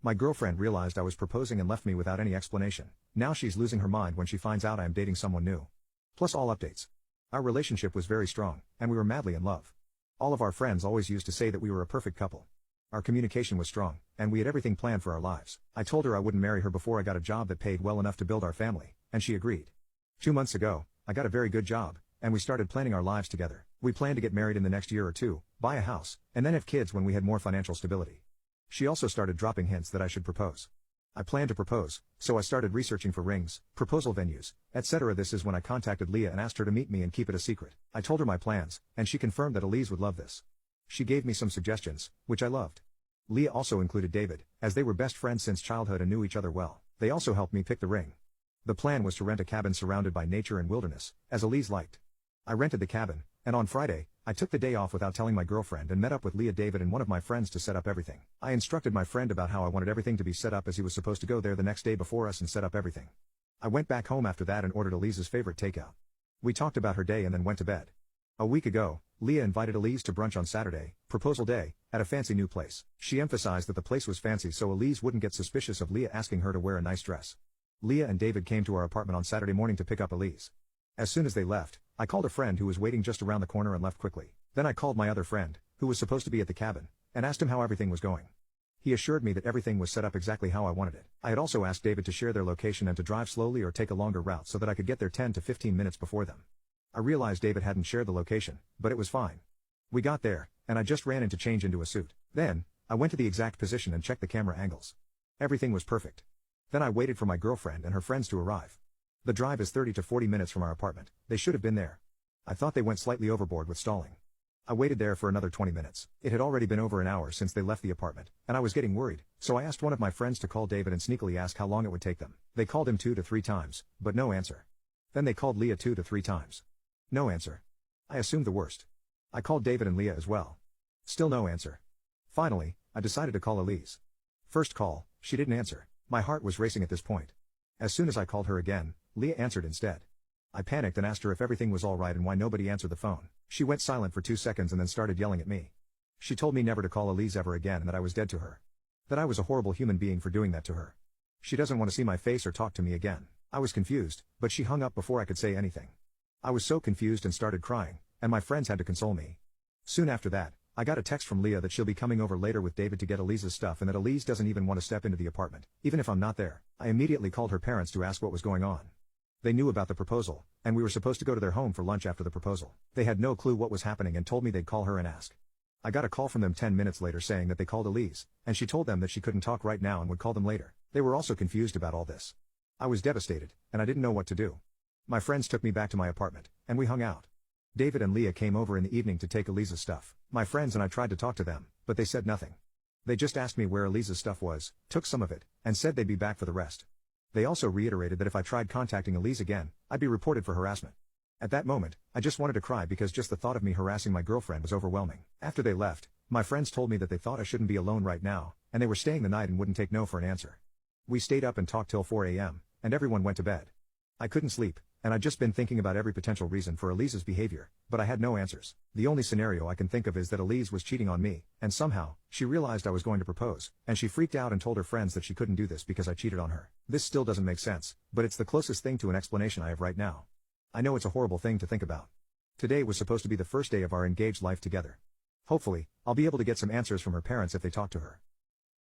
My girlfriend realized I was proposing and left me without any explanation. Now she's losing her mind when she finds out I am dating someone new. Plus all updates. Our relationship was very strong, and we were madly in love. All of our friends always used to say that we were a perfect couple. Our communication was strong, and we had everything planned for our lives. I told her I wouldn't marry her before I got a job that paid well enough to build our family, and she agreed. 2 months ago, I got a very good job, and we started planning our lives together. We planned to get married in the next year or two, buy a house, and then have kids when we had more financial stability. She also started dropping hints that I should propose. I planned to propose, so I started researching for rings, proposal venues, etc. This is when I contacted Leah and asked her to meet me and keep it a secret. I told her my plans, and she confirmed that Elise would love this. She gave me some suggestions, which I loved. Leah also included David, as they were best friends since childhood and knew each other well. They also helped me pick the ring. The plan was to rent a cabin surrounded by nature and wilderness, as Elise liked. I rented the cabin, and on Friday, I took the day off without telling my girlfriend and met up with Leah, David and one of my friends to set up everything. I instructed my friend about how I wanted everything to be set up as he was supposed to go there the next day before us and set up everything. I went back home after that and ordered Elise's favorite takeout. We talked about her day and then went to bed. A week ago, Leah invited Elise to brunch on Saturday, proposal day, at a fancy new place. She emphasized that the place was fancy so Elise wouldn't get suspicious of Leah asking her to wear a nice dress. Leah and David came to our apartment on Saturday morning to pick up Elise. As soon as they left, I called a friend who was waiting just around the corner and left quickly. Then I called my other friend, who was supposed to be at the cabin, and asked him how everything was going. He assured me that everything was set up exactly how I wanted it. I had also asked David to share their location and to drive slowly or take a longer route so that I could get there 10 to 15 minutes before them. I realized David hadn't shared the location, but it was fine. We got there, and I just ran in to change into a suit. Then, I went to the exact position and checked the camera angles. Everything was perfect. Then I waited for my girlfriend and her friends to arrive. The drive is 30 to 40 minutes from our apartment. They should have been there. I thought they went slightly overboard with stalling. I waited there for another 20 minutes. It had already been over an hour since they left the apartment, and I was getting worried, so I asked one of my friends to call David and sneakily ask how long it would take them. They called him 2 to 3 times, but no answer. Then they called Leah 2 to 3 times. No answer. I assumed the worst. I called David and Leah as well. Still no answer. Finally, I decided to call Elise. First call, she didn't answer. My heart was racing at this point. As soon as I called her again, Leah answered instead. I panicked and asked her if everything was all right and why nobody answered the phone. She went silent for 2 seconds and then started yelling at me. She told me never to call Elise ever again and that I was dead to her. That I was a horrible human being for doing that to her. She doesn't want to see my face or talk to me again. I was confused, but she hung up before I could say anything. I was so confused and started crying, and my friends had to console me. Soon after that, I got a text from Leah that she'll be coming over later with David to get Elise's stuff and that Elise doesn't even want to step into the apartment, even if I'm not there. I immediately called her parents to ask what was going on. They knew about the proposal, and we were supposed to go to their home for lunch after the proposal. They had no clue what was happening and told me they'd call her and ask. I got a call from them 10 minutes later saying that they called Elise, and she told them that she couldn't talk right now and would call them later. They were also confused about all this. I was devastated, and I didn't know what to do. My friends took me back to my apartment, and we hung out. David and Leah came over in the evening to take Elise's stuff. My friends and I tried to talk to them, but they said nothing. They just asked me where Elise's stuff was, took some of it, and said they'd be back for the rest. They also reiterated that if I tried contacting Elise again, I'd be reported for harassment. At that moment, I just wanted to cry because just the thought of me harassing my girlfriend was overwhelming. After they left, my friends told me that they thought I shouldn't be alone right now, and they were staying the night and wouldn't take no for an answer. We stayed up and talked till 4 a.m., and everyone went to bed. I couldn't sleep, and I'd just been thinking about every potential reason for Elise's behavior, but I had no answers. The only scenario I can think of is that Elise was cheating on me, and somehow, she realized I was going to propose, and she freaked out and told her friends that she couldn't do this because I cheated on her. This still doesn't make sense, but it's the closest thing to an explanation I have right now. I know it's a horrible thing to think about. Today was supposed to be the first day of our engaged life together. Hopefully, I'll be able to get some answers from her parents if they talk to her.